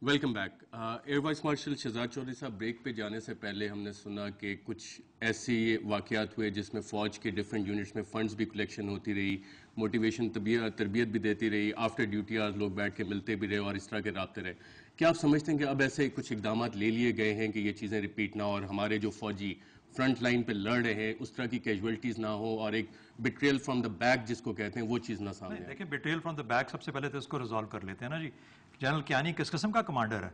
Welcome back. Air vice marshal Shahzad Chaudhry صاحب، break پہ جانے سے پہلے ہم نے سنا کہ کچھ ایسے واقعات ہوئے جس میں فوج کے ڈفرینٹ یونٹس میں فنڈز بھی کلیکشن ہوتی رہی، موٹیویشن تربیت بھی دیتی رہی، آفٹر ڈیوٹی آرز لوگ بیٹھ کے ملتے بھی رہے اور اس طرح کے رابطے رہے. کیا آپ سمجھتے ہیں کہ اب ایسے کچھ اقدامات لے لیے گئے ہیں کہ یہ چیزیں ریپیٹ نہ ہو اور ہمارے جو فوجی فرنٹ لائن پہ لڑ رہے ہیں اس طرح کی کیجویلٹیز نہ ہو اور ایک بیٹریل فرام دا بیک جس کو کہتے ہیں وہ چیز نہ سامنے آئے؟ دیکھیں، بیٹریل فرام دا بیک سب سے پہلے تو اس کو ریزالو کر لیتے ہیں نا جی. جنرل کیانی کس قسم کا کمانڈر ہے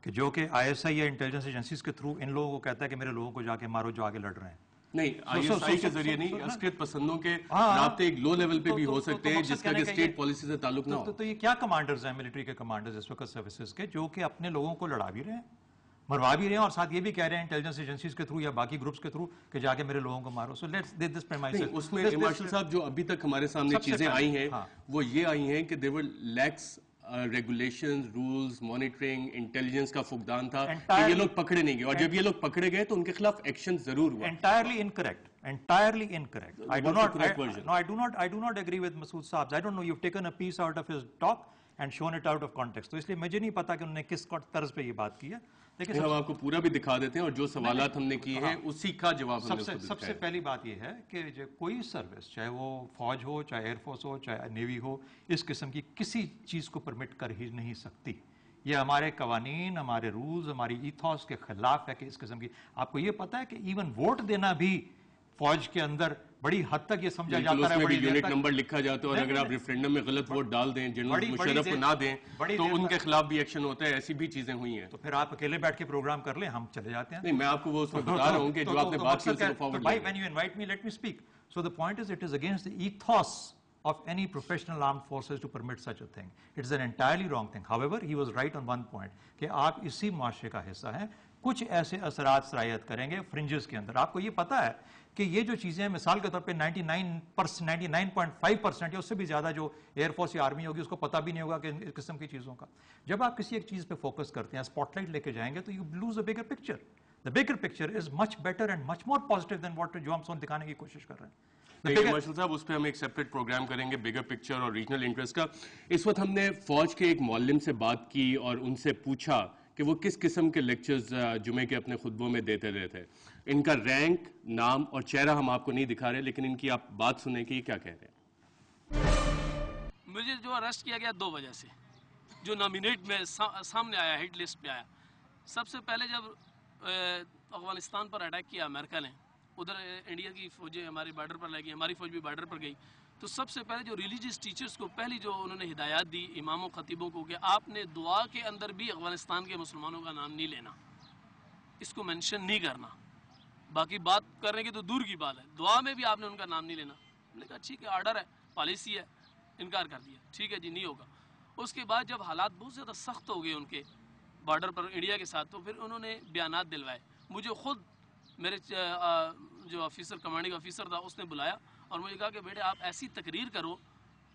کہ جو کہ آئی ایس آئی یا انٹیلیجنس ایجنسیز کے تھرو ان لوگوں کو کہتا ہے کہ میرے لوگوں کو جا کے مارو جو آگے لڑ رہے ہیں؟ نہیں، آئی ایس آئی کے ذریعے نہیں، عسکریت پسندوں کے رابطے ایک لو لیول پہ بھی ہو سکتے ہیں جس کا کہ اسٹیٹ پالیسی سے تعلق نہ ہو. تو یہ کیا کمانڈرز ہیں ملٹری کے کمانڈرز اس وقت سروسز کے جو کہ اپنے لوگوں کو لڑا بھی رہے ہیں، مروا بھی رہے ہیں اور ساتھ یہ بھی کہہ رہے ہیں انٹیلیجنس ایجنسیز کے تھرو یا باقی گروپس کے تھرو کہ جا کے میرے لوگوں کو مارو. سو لیٹس دس پریمائسز. اس میں مارشل صاحب جو ابھی تک ہمارے سامنے چیزیں آئی ہیں وہ یہ آئی ہیں کہ دیور لیکس ریگولیشن، رولز، مانیٹرنگ، انٹیلیجنس کا فقدان تھا کہ یہ لوگ پکڑے نہیں گئے، اور جب یہ لوگ پکڑے گئے تو ان کے خلاف ایکشن ضرور ہوا. Entirely incorrect. Entirely incorrect. I do not agree with Masood Saab. I don't know, you've taken a piece out of his talk and shown it out of context. تو اس لیے مجھے نہیں پتا کہ انہوں نے کس طرز پہ یہ بات کی ہے. لیکن ہم آپ کو پورا بھی دکھا دیتے ہیں اور جو سوالات ہم نے کیے ہیں اسی کا جواب ہم نے سب سے پہلی بات یہ ہے کہ کوئی سروس، چاہے وہ فوج ہو، چاہے ایئر فورس ہو، چاہے نیوی ہو، اس قسم کی کسی چیز کو پرمٹ کر ہی نہیں سکتی. یہ ہمارے قوانین، ہمارے رولز، ہماری ایتھوس کے خلاف ہے کہ اس قسم کی. آپ کو یہ پتا ہے کہ ایون ووٹ دینا بھی فوج کے اندر بڑی حد تک یہ سمجھا جاتا ہے، بڑی یونٹ نمبر لکھا جاتا ہے اور اگر آپ ریفرینڈم میں غلط ووٹ ڈال دیں، جنرل مشرف کو نہ دیں تو ان کے خلاف بھی ایکشن ہوتا ہے. ایسی بھی چیزیں ہوئی ہیں. تو پھر آپ اکیلے بیٹھ کے پروگرام کر لیں، ہم چلے جاتے ہیں. نہیں، میں آپ کو وہ اس میں بتا رہا ہوں کہ جو آپ نے بات کی اس کو فارورڈ کریں. When you invite me, let me speak. So the point is, it is against the ethos of any professional armed forces to permit such a thing. It is an entirely wrong thing. However, he was right on one point کہ آپ اسی معاشرے کا حصہ ہیں. کچھ ایسے اثرات سرایت کریں گے فرنجز کے اندر. آپ کو یہ پتا ہے کہ یہ جو چیزیں مثال کے طور پہ 99.5% یا اس سے بھی زیادہ جو ایئر فورس یا آرمی ہوگی اس کو پتہ بھی نہیں ہوگا کہ اس قسم کی چیزوں کا. جب آپ کسی ایک چیز پہ فوکس کرتے ہیں، اسپاٹ لائٹ لے کے جائیں گے تو you lose a bigger picture. The bigger picture is much better and much more positive than what جو ہم سون دکھانے کی کوشش کر رہے ہیں. مارشل صاحب، اس پہ ہم ایک سیپریٹ پروگرام کریں گے بگر پکچر اور ریجنل انٹرسٹ کا. اس وقت ہم نے فوج کے ایک معلم سے بات کی اور ان سے پوچھا کہ وہ کس قسم کے لیکچرز جمعے کے اپنے خطبوں میں دیتے رہے تھے. ان کا رینک، نام اور چہرہ ہم آپ کو نہیں دکھا رہے، لیکن ان کی آپ بات سنیں کہ یہ کیا کہہ رہے ہیں. مجھے جو اریسٹ کیا گیا دو وجہ سے، جو نامینیٹ میں سامنے آیا، ہٹ لسٹ پہ آیا. سب سے پہلے جب افغانستان پر اٹیک کیا امریکہ نے، ادھر انڈیا کی فوجیں ہمارے بارڈر پر لے گئی، ہماری فوج بھی بارڈر پر گئی، تو سب سے پہلے جو ریلیجیس ٹیچرز کو پہلی جو انہوں نے ہدایات دی اماموں خطیبوں کو کہ آپ نے دعا کے اندر بھی افغانستان کے مسلمانوں کا نام نہیں لینا، اس کو مینشن نہیں کرنا. باقی بات کرنے کی تو دور کی بات ہے، دعا میں بھی آپ نے ان کا نام نہیں لینا. ہم نے کہا ٹھیک ہے، آرڈر ہے، پالیسی ہے. انکار کر دیا، ٹھیک ہے جی نہیں ہوگا. اس کے بعد جب حالات بہت زیادہ سخت ہو گئے ان کے بارڈر پر انڈیا کے ساتھ، تو پھر انہوں نے بیانات دلوائے. مجھے خود میرے جو آفیسر، کمانڈنگ آفیسر تھا، اس نے بلایا اور مجھے کہا کہ بیٹے آپ ایسی تقریر کرو،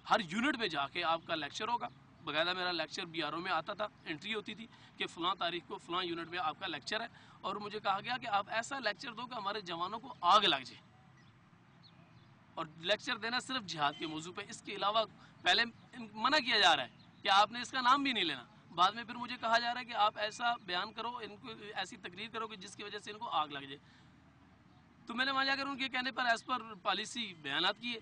ہر یونٹ میں جا کے آپ کا لیکچر ہوگا. باقاعدہ میرا لیکچر بی آر او میں آتا تھا، انٹری ہوتی تھی کہ فلاں تاریخ کو فلاں یونٹ میں آپ کا لیکچر ہے. اور مجھے کہا گیا کہ آپ ایسا لیکچر دو کہ ہمارے جوانوں کو آگ لگ جائے. اور لیکچر دینا صرف جہاد کے موضوع پہ، اس کے علاوہ پہلے منع کیا جا رہا ہے کہ آپ نے اس کا نام بھی نہیں لینا. بعد میں پھر مجھے کہا جا رہا ہے کہ آپ ایسا بیان کرو، ان کو ایسی تقریر کرو کہ جس کی وجہ سے ان کو آگ لگ جائے. تو میں نے وہاں جا کر ان کے کہنے پر ایز پر پالیسی بیانات کیے.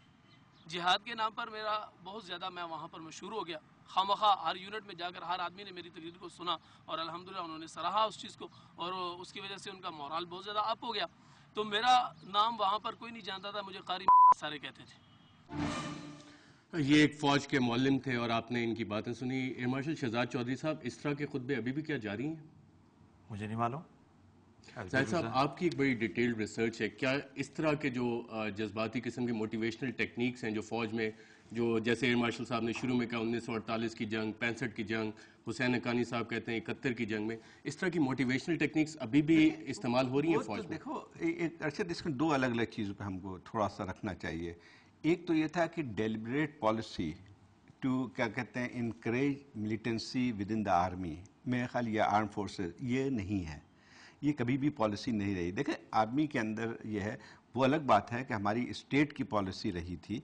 جہاد کے نام پر میرا بہت زیادہ میں وہاں پر مشہور ہو گیا. خواہ ہر یونٹ میں جا کر ہر آدمی نے میری تقریر کو سنا اور الحمدللہ انہوں نے سراہا اس چیز کو، اور اس کی وجہ سے ان کا مورال بہت زیادہ اپ ہو گیا. تو میرا نام وہاں پر کوئی نہیں جانتا تھا، مجھے قاری سارے کہتے تھے. یہ ایک فوج کے معلم تھے اور آپ نے ان کی باتیں سنی. ایئر مارشل شہزاد چودھری صاحب، اس طرح کے خطبے ابھی بھی کیا جاری ہیں؟ مجھے نہیں معلوم. زاہد صاحب، آپ کی ایک بڑی ڈیٹیلڈ ریسرچ ہے، کیا اس طرح کے جو جذباتی قسم کے موٹیویشنل ٹیکنیکس ہیں جو فوج میں، جو جیسے ایئر مارشل صاحب نے شروع میں کہا 1948 کی جنگ، 65 کی جنگ، حسین حقانی صاحب کہتے ہیں 71 کی جنگ میں، اس طرح کی موٹیویشنل ٹیکنیکس ابھی بھی استعمال ہو رہی ہیں فوج میں؟ دیکھو ارشد، اس میں دو الگ الگ چیزوں پہ ہم کو تھوڑا سا رکھنا چاہیے. ایک تو یہ تھا کہ ڈیلیبریٹ پالیسی ٹو کیا کہتے ہیں encourage militancy with in the army, میرے خیال یا آرم فورسز، یہ نہیں ہے، یہ کبھی بھی پالیسی نہیں رہی. دیکھیں آرمی کے اندر یہ ہے، وہ الگ بات ہے کہ ہماری اسٹیٹ کی پالیسی رہی تھی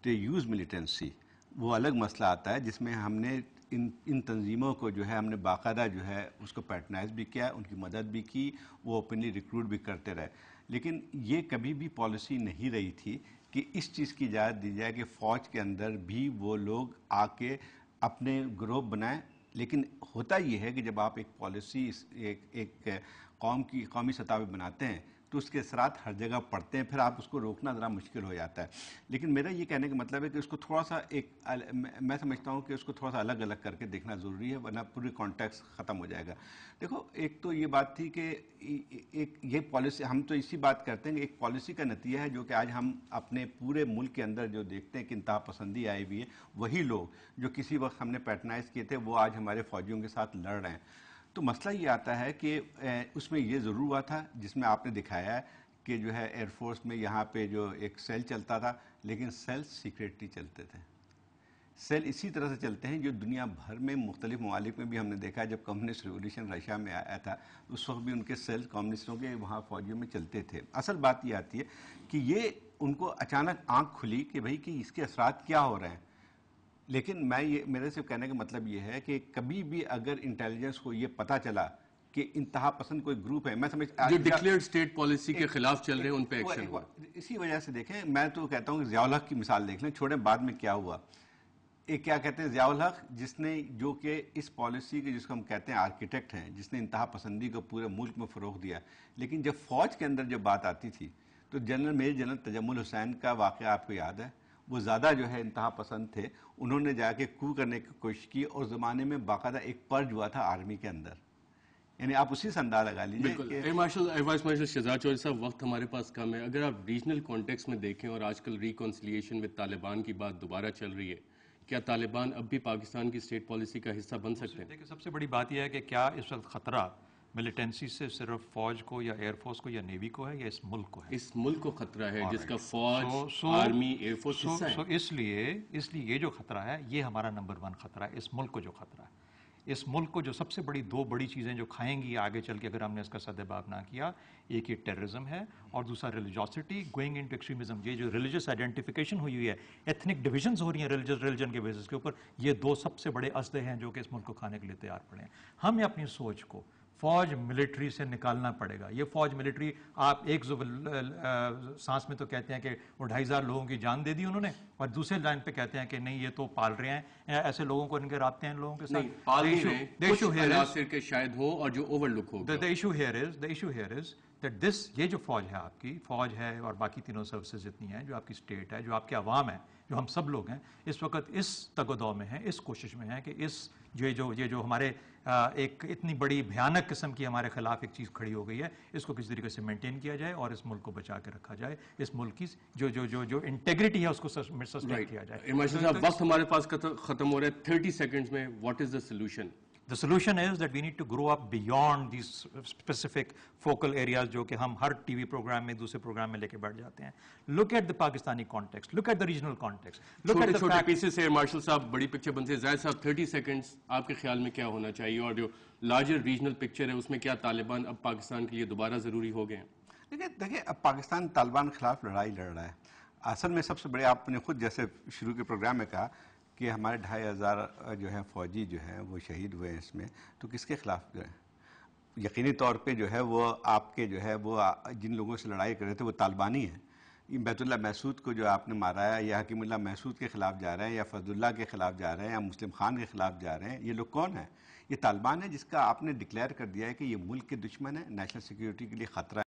ٹو یوز ملیٹنسی، وہ الگ مسئلہ آتا ہے جس میں ہم نے ان تنظیموں کو جو ہے ہم نے باقاعدہ جو ہے اس کو پیٹرنائز بھی کیا، ان کی مدد بھی کی، وہ اوپنلی ریکروٹ بھی کرتے رہے. لیکن یہ کبھی بھی پالیسی نہیں رہی تھی کہ اس چیز کی اجازت دی جائے کہ فوج کے اندر بھی وہ لوگ آ کے اپنے گروپ بنائیں. لیکن ہوتا یہ ہے کہ جب آپ ایک پالیسی ایک قومی سطح پہ بناتے ہیں تو اس کے اثرات ہر جگہ پڑتے ہیں، پھر آپ اس کو روکنا ذرا مشکل ہو جاتا ہے. لیکن میرا یہ کہنے کا مطلب ہے کہ اس کو تھوڑا سا میں سمجھتا ہوں کہ اس کو تھوڑا سا الگ الگ کر کے دیکھنا ضروری ہے، ورنہ پوری کانٹیکس ختم ہو جائے گا. دیکھو، ایک تو یہ بات تھی کہ یہ پالیسی، ہم تو اسی بات کرتے ہیں کہ ایک پالیسی کا نتیجہ ہے جو کہ آج ہم اپنے پورے ملک کے اندر جو دیکھتے ہیں کہ انتہا پسندی آئی ہوئی ہے، وہی لوگ جو کسی وقت ہم نے پیٹرنائز کیے تھے وہ آج ہمارے فوجیوں کے ساتھ لڑ رہے ہیں. تو مسئلہ یہ آتا ہے کہ اس میں یہ ضرور ہوا تھا جس میں آپ نے دکھایا ہے کہ جو ہے ایئر فورس میں یہاں پہ جو ایک سیل چلتا تھا، لیکن سیل سیکریٹلی چلتے تھے. سیل اسی طرح سے چلتے ہیں جو دنیا بھر میں مختلف ممالک میں بھی ہم نے دیکھا. جب کمیونسٹ ریولیوشن رشیا میں آیا تھا اس وقت بھی ان کے سیل کمیونسٹوں کے وہاں فوجیوں میں چلتے تھے. اصل بات یہ آتی ہے کہ یہ ان کو اچانک آنکھ کھلی کہ بھئی کہ اس کے اثرات کیا ہو رہے ہیں. لیکن میرے سے کہنے کا مطلب یہ ہے کہ کبھی بھی اگر انٹیلیجنس کو یہ پتہ چلا کہ انتہا پسند کوئی گروپ ہے، میں جو ڈکلیئرڈ اسٹیٹ پالیسی کے خلاف چل رہے ہیں ان پہ ایکشن ہوا. اسی وجہ سے دیکھیں، میں تو کہتا ہوں کہ ضیاء الحق کی مثال دیکھ لیں، چھوڑیں بعد میں کیا ہوا. ایک کیا کہتے ہیں ضیاء الحق، جس نے جو کہ اس پالیسی کے جس کو ہم کہتے ہیں آرکیٹیکٹ ہیں، جس نے انتہا پسندی کو پورے ملک میں فروغ دیا. لیکن جب فوج کے اندر جب بات آتی تھی تو میجر جنرل تجمل حسین کا واقعہ آپ کو یاد ہے، وہ زیادہ جو ہے انتہا پسند تھے. انہوں نے جا کے کو کرنے کی کوشش کی اور زمانے میں باقاعدہ ایک پرج ہوا تھا آرمی کے اندر. یعنی آپ اسی سے اندازہ لگا لیجیے. بالکل. Air vice marshal Shahzad Chaudhry صاحب، وقت ہمارے پاس کم ہے. اگر آپ ریجنل کانٹیکس میں دیکھیں اور آج کل ریکنسیلیشن میں طالبان کی بات دوبارہ چل رہی ہے، کیا طالبان اب بھی پاکستان کی اسٹیٹ پالیسی کا حصہ بن سکتے ہیں؟ دیکھیں، سب سے بڑی بات یہ ہے کہ کیا اس وقت خطرہ ملیٹنسی سے صرف فوج کو یا ایئر فورس کو یا نیوی کو ہے یا اس ملک کو ہے؟ اس ملک کو خطرہ ہے جس کا فوج، آرمی، ایئر فورس حصہ ہے. اس لیے یہ جو خطرہ ہے یہ ہمارا نمبر 1 خطرہ ہے. اس ملک کو جو خطرہ ہے، اس ملک کو جو سب سے بڑی 2 بڑی چیزیں جو کھائیں گی آگے چل کے اگر ہم نے اس کا سدباب نہ کیا، ایک یہ ٹیررزم ہے اور دوسرا ریلیجوسٹی گوئنگ انٹو ایکسٹریمزم. یہ جو ریلیجس آئیڈینٹیفیکیشن ہوئی ہے، ایتھنک ڈویژنز ہو رہی ہیں ریلیجن کے بیسس کے اوپر، یہ 2 سب سے بڑے اسلحے ہیں جو کہ اس ملک کو کھانے کے لیے تیار پڑے ہیں. ہمیں اپنی سوچ کو فوج ملٹری سے نکالنا پڑے گا. یہ فوج ملٹری، آپ ایک سانس میں تو کہتے ہیں کہ وہ 2,500 لوگوں کی جان دے دی انہوں نے، اور دوسرے لائن پہ کہتے ہیں کہ نہیں یہ تو پال رہے ہیں. ایسے لوگوں کو ان کے رابطے ہیں لوگوں کے ساتھ. شاید ہو اور جو اوور لک ہو. The issue here is that یہ جو فوج ہے، آپ کی فوج ہے اور باقی تینوں سروسز جتنی ہیں، جو آپ کی اسٹیٹ ہے، جو آپ کے عوام ہیں، جو ہم سب لوگ ہیں، اس وقت اس تگ و دو میں ہیں، اس کوشش میں ہیں کہ یہ جو ہمارے ایک اتنی بڑی بھیانک قسم کی ہمارے خلاف ایک چیز کھڑی ہو گئی ہے، اس کو کسی طریقے سے مینٹین کیا جائے اور اس ملک کو بچا کے رکھا جائے. اس ملک کی جو انٹیگریٹی ہے اس کو سسٹین کیا جائے. مارشل صاحب، وقت ہمارے پاس ختم ہو رہا ہے. 30 سیکنڈز میں what is the solution? The solution is that we need to grow up beyond these specific focal areas جو کہ ہم ہر ٹی وی پروگرام میں دوسرے پروگرام میں لے کے بیٹھ جاتے ہیں. Look at the Pakistani context, look at the regional context. چھوٹے پیسز سے مارشل صاحب بڑی پکچر بنتے ہیں. زاہد صاحب 30 سیکنڈز آپ کے خیال میں کیا ہونا چاہیے، اور جو لارجر ریجنل پکچر ہے اس میں کیا طالبان اب پاکستان کے لیے دوبارہ ضروری ہو گئے ہیں؟ دیکھیں، اب پاکستان طالبان کے خلاف لڑائی لڑ رہا ہے. اصل میں سب سے بڑے، آپ نے خود جیسے شروع کے پروگرام میں کہا کہ ہمارے 2,500 جو ہے فوجی جو ہیں وہ شہید ہوئے ہیں اس میں، تو کس کے خلاف جو ہے؟ یقینی طور پہ جو ہے وہ آپ کے جو ہے وہ جن لوگوں سے لڑائی کر رہے تھے وہ طالبانی ہیں. بیت اللہ محسود کو جو آپ نے مارا ہے، یا حکیم اللہ محسود کے خلاف جا رہے ہیں، یا فضل اللہ کے خلاف جا رہے ہیں، یا مسلم خان کے خلاف جا رہے ہیں، یہ لوگ کون ہیں؟ یہ طالبان ہے جس کا آپ نے ڈکلیئر کر دیا ہے کہ یہ ملک کے دشمن ہے، نیشنل سیکیورٹی کے لیے خطرہ ہے.